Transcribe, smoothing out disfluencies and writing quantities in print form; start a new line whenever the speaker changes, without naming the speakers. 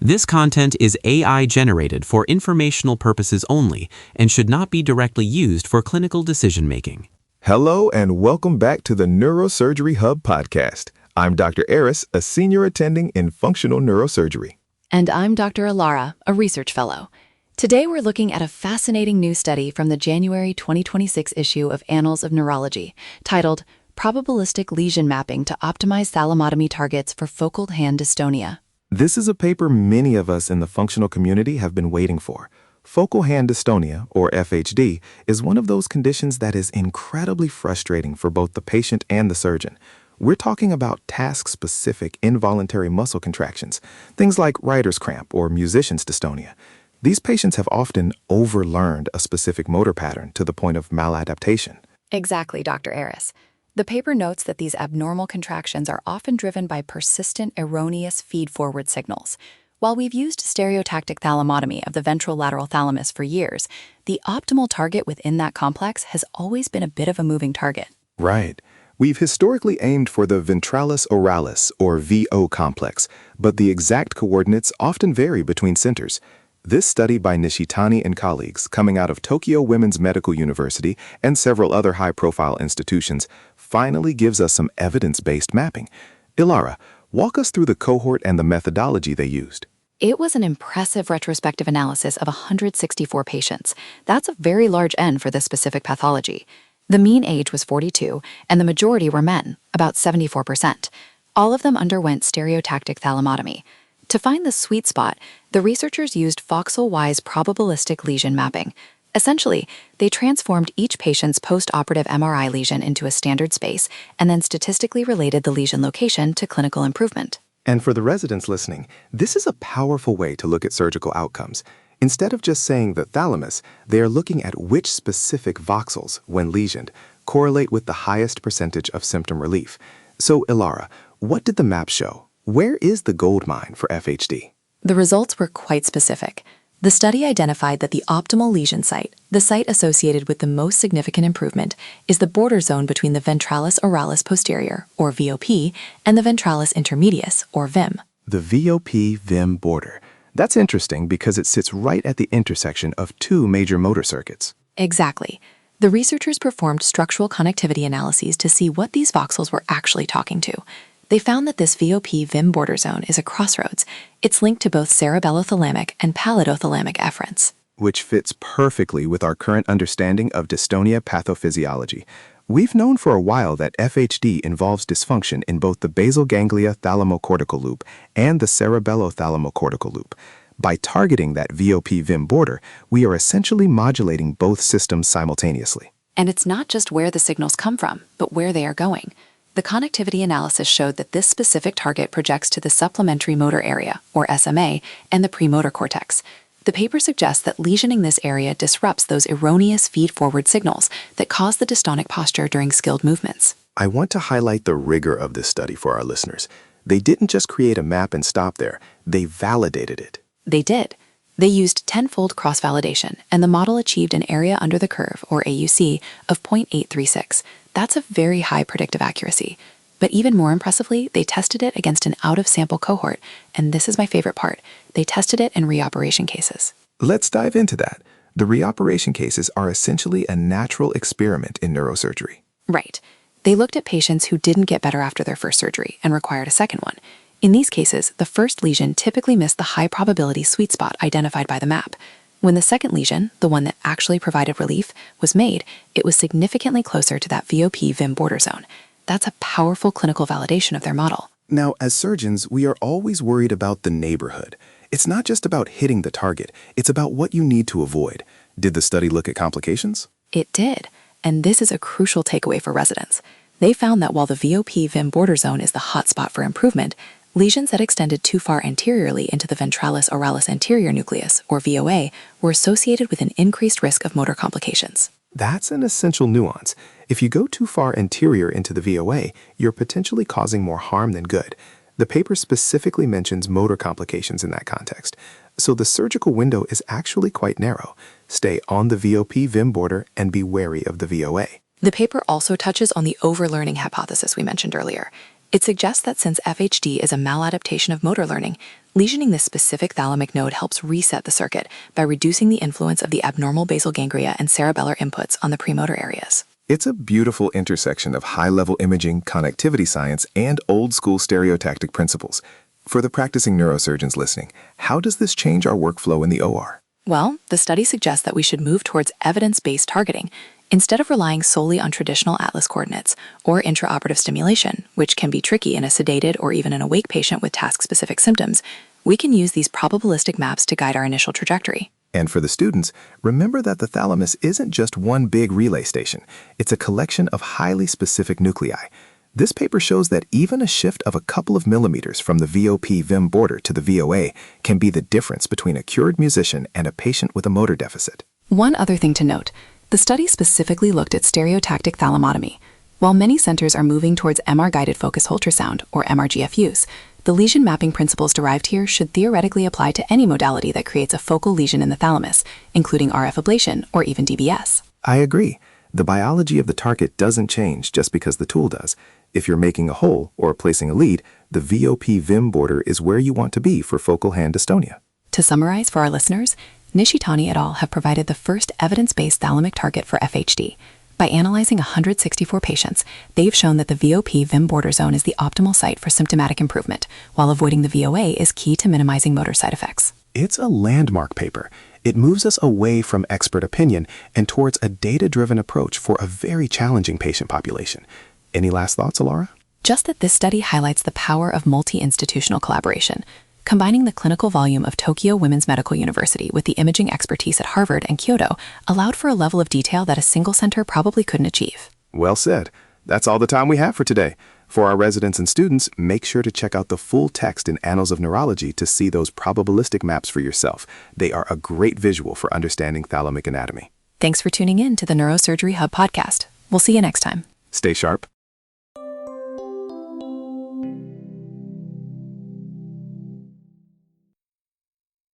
This content is AI generated for informational purposes only and should not be directly used for clinical decision-making.
Hello and welcome back to the Neurosurgery Hub podcast. I'm Dr. Aris, a senior attending in functional neurosurgery.
And I'm Dr. Alara, a research fellow. Today we're looking at a fascinating new study from the January 2026 issue of Annals of Neurology, titled Probabilistic Lesion Mapping to Optimize Thalamotomy Targets for Focal Hand Dystonia.
This is a paper many of us in the functional community have been waiting for. Focal Hand Dystonia, or FHD, is one of those conditions that is incredibly frustrating for both the patient and the surgeon. We're talking about task-specific involuntary muscle contractions, things like writer's cramp or musician's dystonia. These patients have often overlearned a specific motor pattern to the point of maladaptation.
Exactly, Dr. Aris. The paper notes that these abnormal contractions are often driven by persistent, erroneous feed-forward signals. While we've used stereotactic thalamotomy of the ventrolateral thalamus for years, the optimal target within that complex has always been a bit of a moving target.
Right. We've historically aimed for the ventralis oralis, or VO complex, but the exact coordinates often vary between centers. This study by Nishitani and colleagues, coming out of Tokyo Women's Medical University and several other high-profile institutions, finally gives us some evidence-based mapping. Ilara, walk us through the cohort and the methodology they used.
It was an impressive retrospective analysis of 164 patients. That's a very large N for this specific pathology. The mean age was 42, and the majority were men, about 74%. All of them underwent stereotactic thalamotomy. To find the sweet spot, the researchers used voxel-wise probabilistic lesion mapping. Essentially, they transformed each patient's post-operative MRI lesion into a standard space and then statistically related the lesion location to clinical improvement.
And for the residents listening, this is a powerful way to look at surgical outcomes. Instead of just saying the thalamus, they are looking at which specific voxels, when lesioned, correlate with the highest percentage of symptom relief. So, Ilara, what did the map show? Where is the gold mine for FHD?
The results were quite specific. The study identified that the optimal lesion site, the site associated with the most significant improvement, is the border zone between the ventralis oralis posterior, or VOP, and the ventralis intermedius, or VIM.
The VOP-VIM border. That's interesting because it sits right at the intersection of two major motor circuits.
Exactly. The researchers performed structural connectivity analyses to see what these voxels were actually talking to. They found that this VOP-VIM border zone is a crossroads. It's linked to both cerebellothalamic and pallidothalamic efferents,
which fits perfectly with our current understanding of dystonia pathophysiology. We've known for a while that FHD involves dysfunction in both the basal ganglia thalamocortical loop and the cerebellothalamocortical loop. By targeting that VOP-VIM border, we are essentially modulating both systems simultaneously.
And it's not just where the signals come from, but where they are going. The connectivity analysis showed that this specific target projects to the supplementary motor area, or SMA, and the premotor cortex. The paper suggests that lesioning this area disrupts those erroneous feed-forward signals that cause the dystonic posture during skilled movements.
I want to highlight the rigor of this study for our listeners. They didn't just create a map and stop there. They validated it.
They did. They used tenfold cross-validation, and the model achieved an area under the curve, or AUC, of 0.836. That's a very high predictive accuracy. But even more impressively, they tested it against an out-of-sample cohort, and this is my favorite part. They tested it in reoperation cases.
Let's dive into that. The reoperation cases are essentially a natural experiment in neurosurgery.
Right. They looked at patients who didn't get better after their first surgery and required a second one. In these cases, the first lesion typically missed the high-probability sweet spot identified by the map. When the second lesion, the one that actually provided relief, was made, it was significantly closer to that VOP-VIM border zone. That's a powerful clinical validation of their model.
Now, as surgeons, we are always worried about the neighborhood. It's not just about hitting the target, it's about what you need to avoid. Did the study look at complications?
It did, and this is a crucial takeaway for residents. They found that while the VOP-VIM border zone is the hotspot for improvement, lesions that extended too far anteriorly into the ventralis oralis anterior nucleus, or VOA, were associated with an increased risk of motor complications.
That's an essential nuance. If you go too far anterior into the VOA, you're potentially causing more harm than good. The paper specifically mentions motor complications in that context. So the surgical window is actually quite narrow. Stay on the VOP-VIM border and be wary of the VOA.
The paper also touches on the overlearning hypothesis we mentioned earlier. It suggests that since FHD is a maladaptation of motor learning, Lesioning this specific thalamic node helps reset the circuit by reducing the influence of the abnormal basal ganglia and cerebellar inputs on the premotor areas.
It's a beautiful intersection of high-level imaging, connectivity science, and old-school stereotactic principles. For the practicing neurosurgeons listening, how does this change our workflow in the OR?
Well, the study suggests that we should move towards evidence-based targeting instead of relying solely on traditional atlas coordinates or intraoperative stimulation, which can be tricky in a sedated or even an awake patient with task-specific symptoms. We can use these probabilistic maps to guide our initial trajectory.
And for the students, remember that the thalamus isn't just one big relay station. It's a collection of highly specific nuclei. This paper shows that even a shift of a couple of millimeters from the VOP-VIM border to the VOA can be the difference between a cured musician and a patient with a motor deficit.
One other thing to note, the study specifically looked at stereotactic thalamotomy. While many centers are moving towards MR-guided focused ultrasound, or MRGF use, the lesion mapping principles derived here should theoretically apply to any modality that creates a focal lesion in the thalamus, including RF ablation or even DBS.
I agree. The biology of the target doesn't change just because the tool does. If you're making a hole or placing a lead, the VOP-VIM border is where you want to be for focal hand dystonia.
To summarize for our listeners, Nishitani et al. Have provided the first evidence-based thalamic target for FHD. By analyzing 164 patients, they've shown that the VOP-VIM border zone is the optimal site for symptomatic improvement, while avoiding the VOA is key to minimizing motor side effects.
It's a landmark paper. It moves us away from expert opinion and towards a data-driven approach for a very challenging patient population. Any last thoughts, Alara?
Just that this study highlights the power of multi-institutional collaboration. Combining the clinical volume of Tokyo Women's Medical University with the imaging expertise at Harvard and Kyoto allowed for a level of detail that a single center probably couldn't achieve.
Well said. That's all the time we have for today. For our residents and students, make sure to check out the full text in Annals of Neurology to see those probabilistic maps for yourself. They are a great visual for understanding thalamic anatomy.
Thanks for tuning in to the Neurosurgery Hub podcast. We'll see you next time.
Stay sharp.